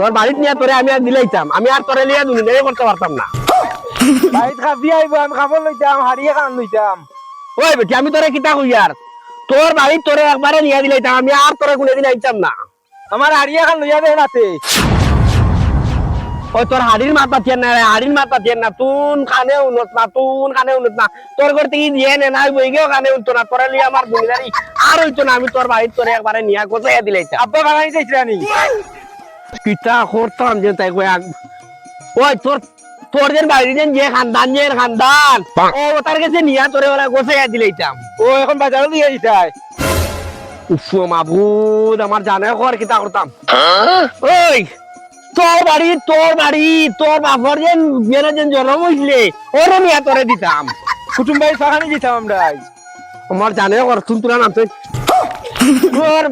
তোর বাড়িতে নিয়ে তোরে আমি আর দিলাইতাম, আমি আর তোরে লিয়া দুনিয়া করতে পারতাম না। বাড়িত খাবি আইব, আমি খাবার লইতাম, হারিয়ে খান লইতাম। ওই বেটি আমি তোরে কিতা কই আর, তোর বাড়ি তোরে একবারে নিয়ে দিলাইতাম, আমি আর তোরে কোনদিন আইতাম না। আমার হারিয়ে খান লইয়া দেয় নাতে। ওই তোর হাড়ির মাথা চেন না, হাড়ির মাথা চেন না, তুন খানে উন্নত না, তুন খানে উন্নত না, তোর ঘর থেকে দিয়ে নে নাই বই গেও খানে উঠতো না, তোরা লিয়ে আমার দুনিয়ারি আর হইতো না। আমি তোর বাড়ির তোরে একবারে নিয়ে গোছাইয়া দিলাইতাম। আব্বা খানাই চাইছিলানি পিতা করতাম যে তাই কই ওই তোর তোর যে বাড়ি যে খানদান যে খানদান ও তার কাছে নিয়ে তোরে ওরা গোছাইয়া দিলাইতাম। ও এখন বাজারে দিয়ে দিতাই। উফ মাবুদ আমার জানে কর কিতা করতাম। ওই তোর বাড়ি তোর বাপর যেন বেড়ে যেন জন্ম হইলে ওরও নিয়ে তোরে দিতাম। কুটুম ভাই ফাঁকানি দিতাম আমরা। আমার জানে কর তুই তোরা নাম তুই তোর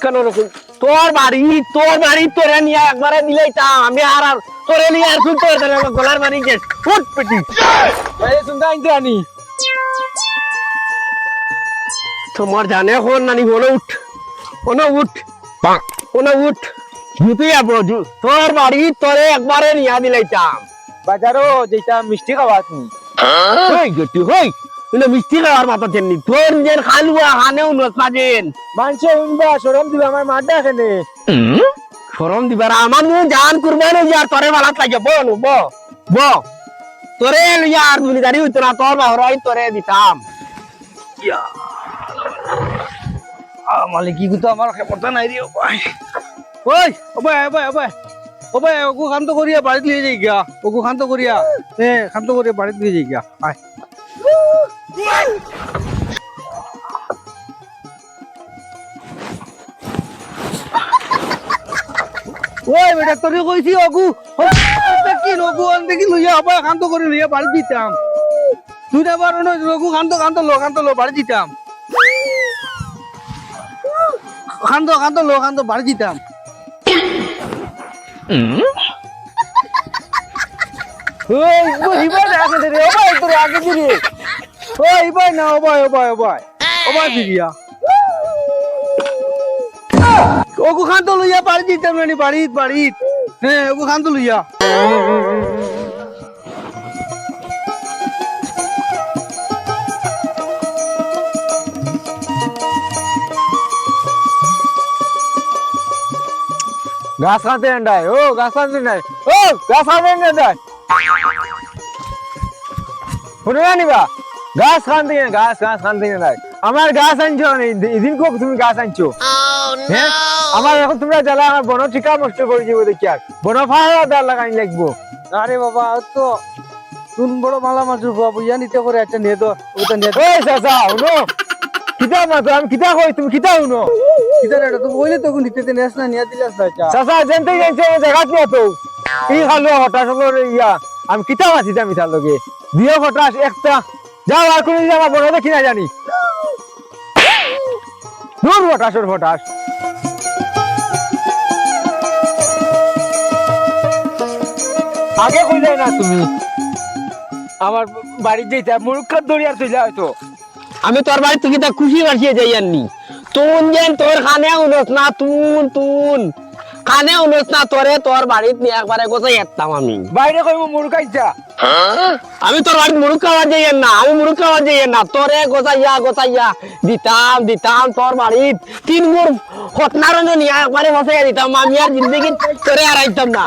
কেন রকম তোর বাড়ি তোরে নিয়ে একবারে দিলাইতাম। আমি আর আর তোরে নিয়ে আর তুই তোর গলার বাড়ি গেছ উঠ পেটি শুনতে আনতে আনি তোমার জানে কোন নানি বলো উঠ উঠ জুতুই আবো তোর বাড়ি তোরে একবারে নিয়ে দিলাইতাম। বাজারও যেটা মিষ্টি খাওয়া তুমি হই গটি হই তুই মিষ্টি খাওয়ার মাথা চেননি তোর নিজের খালুয়া হানেও নসা যেন মানছে উনবা সরম দিবে আমার মাঠটা এখানে শরম দিবার আমার নু জান কুরবান হই আর তোরে বালাত লাগে ব তোরে লিয়া আর দুনিদারি হইতো না তোর বাহরাই তোরে দিতাম। মালিকি তো আমার ক্ষমতা নাই রে ভাই। ওই ওবাই ওগু শান্ত করিয়া বাড়িত লিয়ে যাই গিয়া, ওগু শান্ত করিয়া শান্ত করিয়া বাড়িত লিয়ে যাই গিয়া। আয় ওই বেটা তোরে কইছি ওগু কি ওগু দেখি লইয়া আবার শান্ত করে লইয়া বাড়ি দিতাম। তুই না পারো না ওগু শান্ত লো বাড়ি দিতাম। খান্ত বাড়ি দিতাম। ওগু খান্ত লইয়া বাড়ি দিতাম নানি বাড়িত হ্যাঁ ওগু খান্ত লইয়া গাছ কাটতে নাই ও গাছ কাটতে নাই শুনে নিবা গাছ কাটতে নাই আমার গাছ আনছো এদিন খুব তুমি গাছ আনছো হ্যাঁ আমার এখন তোমরা জ্বালা আমার বন ঠিকা নষ্ট করে যাবো দেখি আর বন ফাড়া দার লাগাই লাগবো। আরে বাবা তো তুন বড় মালা মাছুর বাবু ইয়া নিতে করে একটা নিয়ে তো ওটা নিয়ে ওই চাচা শুনো কিতা মাছ আমি কিতা কই তুমি কিতা শুনো কিতা রে তুমি কইলে তো নিতে নেস না নিয়া দিলাস না চাচা জেনতে গেছে জায়গাত নিয়ে তো এই খালো হঠাৎ করে ইয়া আমি কিতা মাছি দামি তার লগে দিও হঠাৎ একটা যাও আর কোন জায়গা বড় দেখি না জানি দূর হঠাৎ আগে কইলে না তুমি আমার বাড়ি যেতে মুরুখ দড়িয়ার চলে হয়তো আমি তোর বাড়ি তুই তা খুশি বাসিয়ে যাই আননি তুন যেন তোর খানে উনস না তুন খানে উনস না তোরে তোর বাড়িতে নিয়ে একবারে গোছাই যেতাম। আমি বাইরে কইব মুরুখ আইছা আমি তোর বাড়িতে মুরুখ খাওয়া যাই না তোরে গোছাইয়া দিতাম তোর বাড়িত তিন মুর হতনার নিয়ে একবারে গোছাইয়া দিতাম। আমি আর জিন্দগি তোরে আর আইতাম না।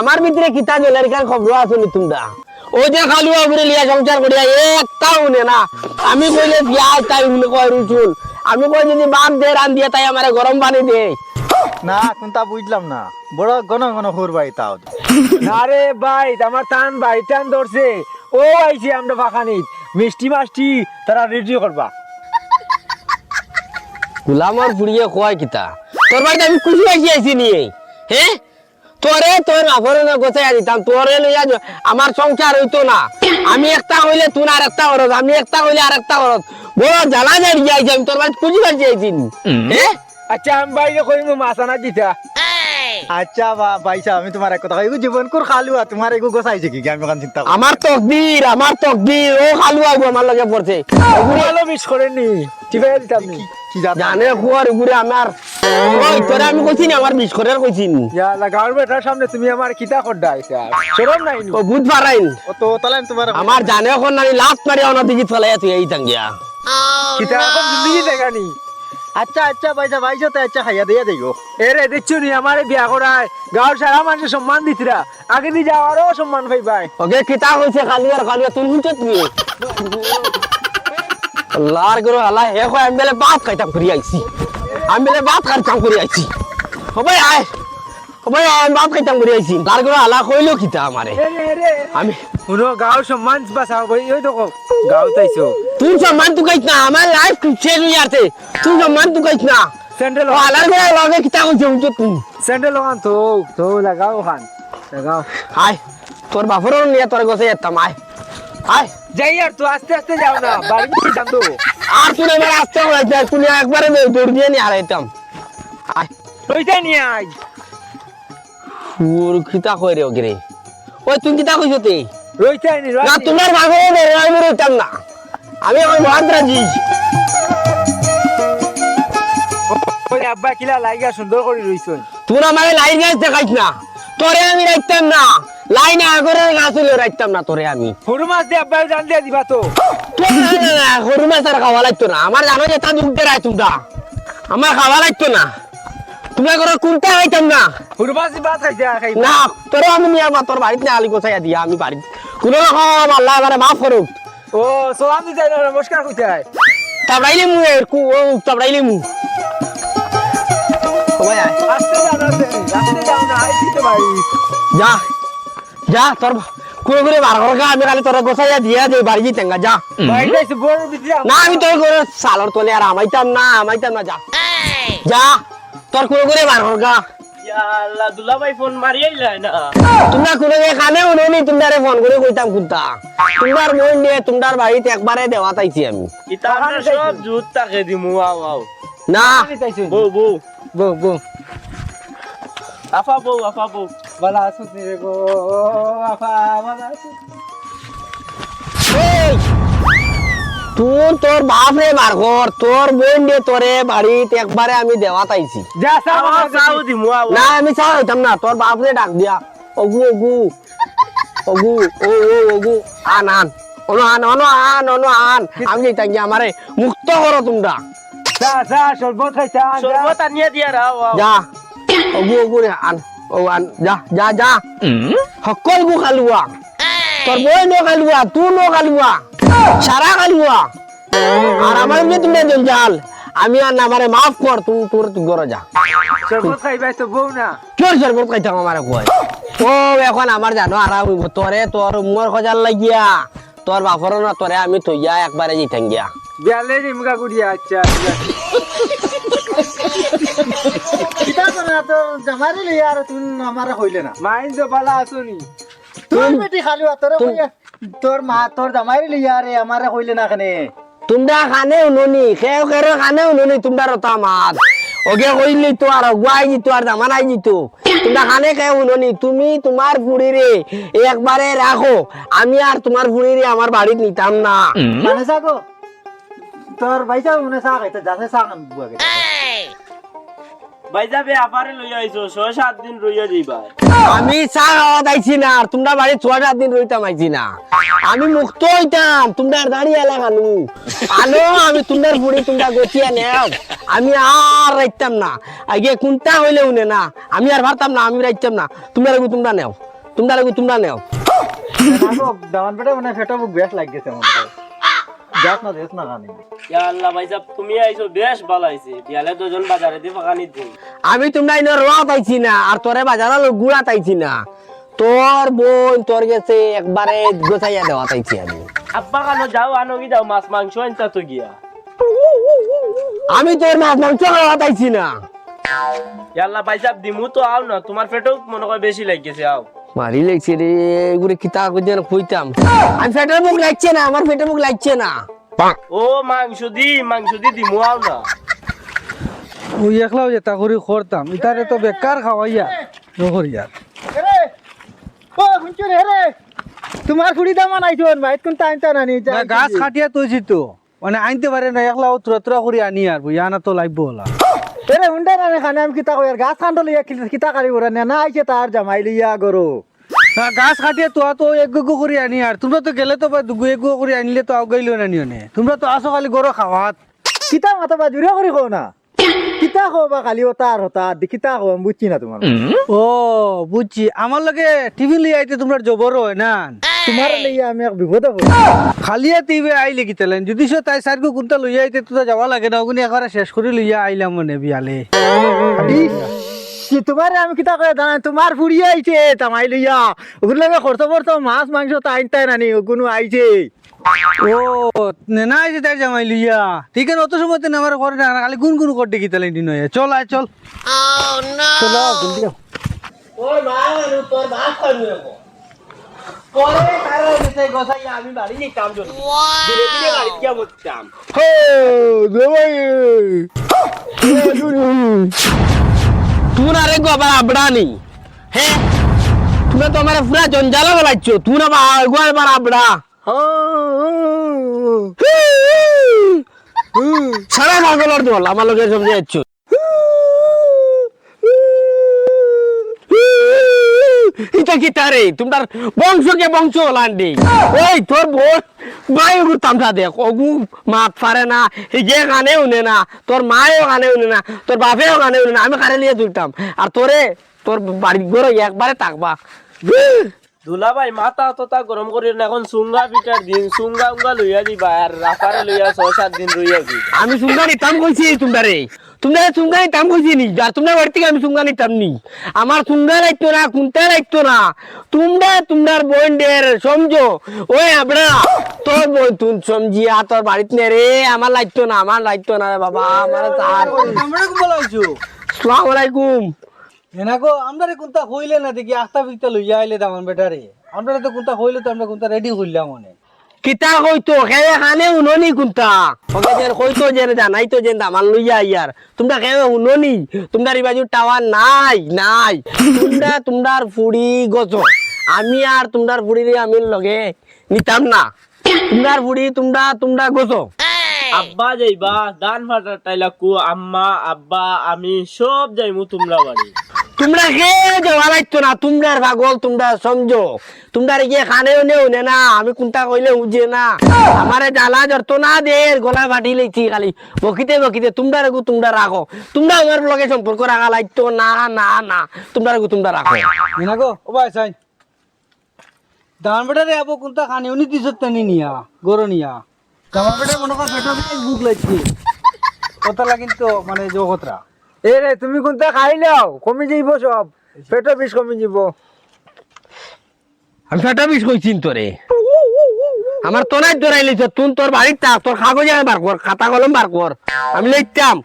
আমার ভিতরে কিতা জলের কার খবর আছে নি তোমরা ও যে খালুয়া ঘুরে লিয়া সংসার করিয়া একটা উনে না। আমি কইলে বিয়া তাই উনে কয় রুচুল আমি কই যদি বাপ দে রান দিয়ে তাই আমারে গরম পানি দে না কোনটা বুঝলাম না বড় ঘন হুর বাড়ি তাও না রে ভাই আমার টান ধরছে ও আইছি আমরা ফাঁকানিত মিষ্টি তারা রেডি করবা গুলামর ফুড়িয়ে কয় কিতা তোর বাড়িতে আমি খুশি আইছি নিয়ে হ্যাঁ তোরে তোর বাপরে না গোছাইয়া দিতাম তোরে লইয়া আমার সংসার হইতো না। আমি একটা হইলে তুই আর একটা করত আমি একটা হইলে আর একটা করত বড় জ্বালা যাই যাইছি আমি তোর বাড়িতে খুশি আইছি হ্যাঁ। আচ্ছা আমি বাইরে কইমু মাছ আনা দিতা আচ্ছা ভাইসা আমি তোমার এক কথা এগু জীবন কর খালু তোমার এগু গোসাইছে কি আমি এখন চিন্তা করি আমার তকদির ও খালু আইবো আমার লগে পড়ছে ভালো মিস করেননি টিপে দিতাম নি কি জানো জানে কুয়ার উপরে আমার ওই তোরে আমি কইছি না আমার বিশ করে কইছি নি ইয়া লাগার বেটার সামনে তুমি আমার কিতা করডা আইছা শরম নাই নি ও বুঝ পারাইন ও তো তাহলে আমি তোমার আমার জানে এখন না লাত মারি অনদিকে চলে তুই এই টাঙ্গিয়া কিতা এখন জিন্দগি দেখানি আচ্ছা আচ্ছা ভাইসা ভাইসা তো আচ্ছা খাইয়া দিয়া যাইগো এরে দেখছো নি আমারে বিয়া করায় গাঁর সারা মানুষের সম্মান দিতরা আগে দি যাওয়ারও সম্মান পাইবাই ওকে কিতা কইছে খালি আর তুই শুনছ তুমি আল্লাহর গরো আল্লাহ হে কই আমি বেলে বাত খাইতাম ঘুরি আইছি আমি বেলে বাত খাইতাম ঘুরি আইছি হবাই আয় হবাই আমি বাত খাইতাম ঘুরি আইছি লার গরো আল্লাহ কইলো কিতা আমারে আমি শুনো গাঁর সম্মান বাঁচাও ভাই ওই দেখো গাঁও তাইছো তুই সম্মান তু গাইছ না আমার লাইফ শেষ হয়ে যাচ্ছে তুই সম্মান তু গাইছ না স্যান্ডেল ও আল্লাহর গরো লগে কিতা কইছে শুনছ তুই স্যান্ডেল লাগান তো লাগাও খান লাগাও আয় তোর বাপরও নিয়ে তোর গছে যেতাম আয় আয় যাই আর তো আস্তে আস্তে যাও না বাড়ি যান তো আর তুই এবার আসতে হয়েছে তুই একবারে দৌড় দিয়ে নিয়ে হারাইতাম আয় ওইটা নিয়ে আই ফুর কিতা কই রে ওগরে ওই তুই কিতা কইছ তুই রইতে নি না তোমার ভাগো আমি রইতাম না আমি ওই মহাদ্রাজি ওই আব্বা কিলা লাইগা সুন্দর করে রইছন তুই আমারে লাইন গাছ দেখাইছ না তোরে আমি রাখতাম না লাইন আগরে গাছ হইলে রাখতাম না তোরে আমি হরু মাছ দিয়ে আব্বা জান দিয়ে দিবা তো গরু মাছের খাওয়া লাগতো না আমার জানো যে তা দুধ রায় তোমরা আমার খাওয়া লাগতো না তোমার ঘরে কোনটা খাইতাম না হরু মাছ দিয়ে ভাত খাইতে খাই না তোরে আমি নিয়ে আমার তোর বাড়িতে আলি গোছাইয়া দিয়া আমি বাড়ি কোনো রকম আল্লাহ এবারে মাফ করুক ও সালাম দিতে নমস্কার কইতে হয় তাবড়াইলে মু তাবড়াইলে মু সবাই আয় আস্তে যাও না আইতে বাড়ি যা যা তোর কুড়ে কুড়ে বার কর গা আমি খালি তোর গোছাইয়া দিয়া দে বাড়ি যেতেঙ্গা যা বাড়িটা এসে বড় দিতে না আমি তোর করে সালর তোলে আর আমাইতাম না যা যা তোর কুড়ে কুড়ে বার কর গা আল্লাহ দুলাভাই ফোন মারিয়াই না তোমরা কোনো এখানে উনি তোমরা ফোন করে কইতাম কুত্তা তোমার বোন নিয়ে তোমার বাড়িতে একবারে দেওয়া তাইছি আমি ইতা আমরা সব জুত তাকে দিমু আও আও না বউ বউ বউ আফা বউ বালা আসুত নি রে গো আফা বালা আসুত এই, তুই তোর বাপ রে বার কর তোর বোন নিয়ে তোরে বাড়িতে একবারে আমি দেওয়া তাইছি যা আও যাও দিমু আও না আমি চা হইতাম না তোর বাপ রে ডাক দিয়া ওগু ওগু ওগু ও ও ওগু আন আন আন আমি যেতাম কি আমারে মুক্ত করো তোমরা যা শরবত খাইতে সর্বত আনিয়া দিয়া রাও আও যা ওগু ওগু রে আন ও আন যা সকল গু খালুয়া তোর বই নো খালুয়া তুই নো খালুয়া সারা খালুয়া আর আমার এমনি তুমি জঞ্জাল আমি আর না আমারে মাফ কর তুই তোর তুই ঘরে যা শরবত খাইবাই তো বউ না চোর শরবত খাইতাম আমারে কয় ও এখন আমার জানো আরাম হইব তোরে তোর মোর খজাল লাগিয়া তোর বাপর না তোরে আমি থইয়া একবারে যেতাম গিয়া বিয়ালে নিমকা গুড়িয়া আচ্ছা কিতা না তো জামারি লইয়া আর তুমি আমারে কইলে না মাইন তো বালা আসুনি তোর বেটি খালু তোরে কইয়া তোর মা তোর জামারি লইয়া রে আমারে কইলে না কেনে তোমরা খানে উনুনি খেয়ে খেয়ে খানে উনুনি তোমরা রতা মাত ওকে কইলি তো আর গুয়াই জিতো আর জামানাই জিতো তোমরা খানে খেয়ে উনুনি তুমি তোমার বুড়ি রে একবারে রাখো আমি আর তোমার বুড়ি রে আমার বাড়িতে নিতাম না মানে সাগো তোর ভাইসা মনে সা খাইতে যাতে সা খান বুয়াকে ভাই যাবে আপারে লইয়া আইছো 6-7 দিন রইয়া যাইবা আমি চা খাওয়া দাইছি না আর তোমরা বাড়ি 6-7 দিন রইতাম আইছি না আমি মুক্ত হইতাম তোমরা দাঁড়িয়ে এলা খানু আলো আমি তোমার বুড়ি তোমরা গছিয়া নেও আমি আর রাইতাম না আগে কোনটা হইলে উনে না আমি আর ভারতাম না আমি রাইতাম না তোমরা নেও তোমরা নেও সাগো দামান বেটা মানে ফেটো বুক বেশ লাগ গেছে মনে হয় দেখ না খানি ইয়া আল্লাহ ভাই সাহেব তুমি আইছো বেশ ভালো আইছে বিয়ালে দুজন বাজারে দি ফাকানি দিন আমি তোমরা ইনো রোয়া পাইছি না আর তোরে বাজারে গুড়া তাইছি না তোর বোন তোর গেছে একবারে গোছাইয়া দেওয়া তাইছি আমি আব্বা কানো যাও আনো কি যাও মাছ মাংস আনতা তো গিয়া আমি তোর মাছ মাংস খাওয়া তাইছি না ইয়া আল্লাহ ভাই সাহেব দিমু তো আও না তোমার পেটও মনে হয় বেশি লাগিয়েছে আও মারি লাগছে রে এগুলো কিতা কইতে কইতাম আমি পেটের মুখ লাগছে না আমার পেটের মুখ লাগছে না ও মাংস দি দিমু আও না ওই একলাও যেটা করি করতাম ইতারে তো বেকার খাওয়াইয়া নকরি আর ও শুনছো রে তোমার ফুড়ি দামান আইছো ভাই কোন টাইম টা নানি না গাছ কাটিয়া তৈছি তো মানে আনতে পারে না একলাও তুরা করে আনি আর বুঝা না তো লাগবো ওলা রে উন্ডা না খানে আমি কিতা কই আর গাছ কান্ড লইয়া কিতা কারি ওরা না আইছে তার জামাই লইয়া গরো না গাছ কাটিয়া তো এক গো করে আনি আর তোমরা তো গেলে তো দুগো এক গো করে আনলে তো আগাইলো না নিয়নে তোমরা তো আসো খালি গরো খাওয়াত কিতা মাথা বা জুড়ে করি কও না কিতা কও বা খালি ওতার হতা কিতা কও আমি বুঝছি না তোমার ও বুঝছি আমার লগে টিভি লিয়ে আইতে তোমরা জবর হয় না তোমার লইয়া আমি এক বিপদে পড়ি খালিয়া টিভি আইলে কি তেলেন যদি সে তাই সারগো কোনটা লইয়া আইতে তো যাওয়া লাগে না ওগুনি একবারে শেষ করে লইয়া আইলাম মনে বিয়ালে কি তোমার আমি কিতা কই জানা তোমার ফুড়ি আইছে তামাই লইয়া ওগুলো লাগে খরচ করতে মাছ মাংস তো আইনতাই নানি ওগুলো আইছে ও না আইছে তাই জামাই লইয়া ঠিক আছে অত সময় তো আমার ঘরে না খালি গুন করতে কি তেলেন দিন হয়ে চল আয় চল চলো জলদি যাও ওই মা তোর ভাত খাইনি পরে তারা এসে গোসাইয়া আমি বাড়ি যেতাম জন্য ধীরে ধীরে বাড়ি গিয়া বসতাম হো দেবাই तू ना रे गोबा अबड़ानी है तूने तो हमारे पूरा जंजाला बलाच्यो तू ना गोल बार अबड़ा सारा मागलर दोल আমার লগে সমঝে যাচ্ছো এটা কি তারে তোমার বংশকে বংশ লান্ডি ওই তোর বোন মাই গুতাম দা দেখ ওগু মাত পারে না হিগে গানে উনে না তোর মায়ও গানে উনে না তোর বাপেও গানে উনে না আমি কারে লিয়ে দুলতাম আর তোরে তোর বাড়ি ঘরে একবারে তাকবা দুলা ভাই মাথা তোতা গরম করি না এখন সুঙ্গা পিটার দিন সুঙ্গা উঙ্গা লইয়া দিবা আর রাফারে লইয়া 6-7 দিন রইয়া দি আমি সুঙ্গা নিতাম কইছি তোমরারে তোমরা সুঙ্গা নিতাম কইছি নি আর তোমরা বাড়ি থেকে আমি সুঙ্গা নিতাম নি আমার সুঙ্গা লাগতো না কুনতে লাগতো না তোমরার বোনদের সমঝো ওই আমরা তোর বোন তুই সমঝিয়া তোর বাড়িতে নে রে আমার লাগতো না রে বাবা আমার তার আমরা কো বলাইছো আসসালামু আলাইকুম এনাকো আমরা রে কোনটা হইলে না দেখি আস্তা বিকটা লইয়া আইলে দামান বেটারে আমরা তো কোনটা হইলে তো আমরা কোনটা রেডি হইলাম মনে কিতা কইতো খেয়ে খানে উননি কোনটা ওকে যে কইতো যে জানাই তো যে দামান লইয়া ইয়ার তোমরা খেয়ে উননি তোমরা রিবাজু টাওয়ার নাই তোমরার ফুড়ি গছো আমি আর তোমরার ফুড়ি রে আমি লগে নিতাম না তোমরার ফুড়ি তোমরা গছো আব্বা যাইবা দান ফাটা টাইলা কু আম্মা আব্বা আমি সব যাইমু তোমরা বাড়ি তোমরা খেয়ে যাওয়া লাগতো না তোমরার পাগল তোমরা সমঝো তোমরা গিয়ে খানে উনে না আমি কোনটা কইলে উজে না আমারে জ্বালা জড়তো না দে গলা ফাটি লেছি খালি বকিতে তোমরা রাখো তোমরা আমার লগে সম্পর্ক রাখা লাগতো না তোমরা রাখো এনাকো ও ভাই সাই দামান বেটারে আবো কোনটা খানি উনি দিছত তানি নিয়া গরো নিয়া দামান বেটা মনে কর পেটো বুক লাগছে কথা লাগিন তো মানে জগতরা এ রে তুমি কোনটা খাইলাও কমে যাইব সব পেটো বিষ কমে যাব আমি ফেটা বিষ কইছি তোরে আমার তো নাই দরাইলিছ তুই তোর বাড়ির থাক তোর কাগজ বার কর খাতা কলম বার কর আমি লিখতাম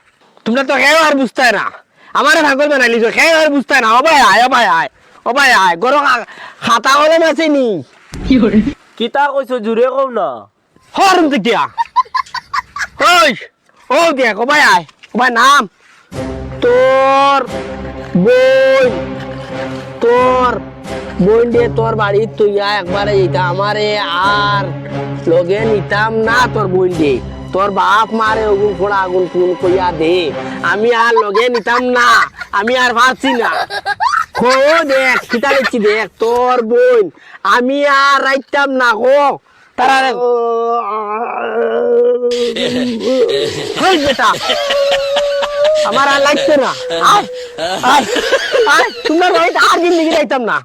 তোমরা তো খেয়ে আর বুঝতাই না আমারে পাগল বানাইলিছ খেয়ে আর বুঝতাই না ও ভাই আয় গরো খাতা কলম আছে নি কিতা কইছো জুরে কও না হরম দেখিয়া ওই ও দেখ ও ভাই আয় ও ভাই নাম তোর বোন দিয়ে তোর বাড়ি তুই একবারে যেতাম আমারে আর লগে নিতাম না তোর বোন দিয়ে তোর বাপ মারে ওগুন ফোড়া আগুন ফুল কইয়া দে আমি আর লগে নিতাম না আমি আর পারছি না খো দেখ কিতা দেখছি দেখ তোর বোন আমি আর রাইতাম না গো তারা বেটা আমার আর লাগছে না তোমরা আর জিন্দগি যাইতাম না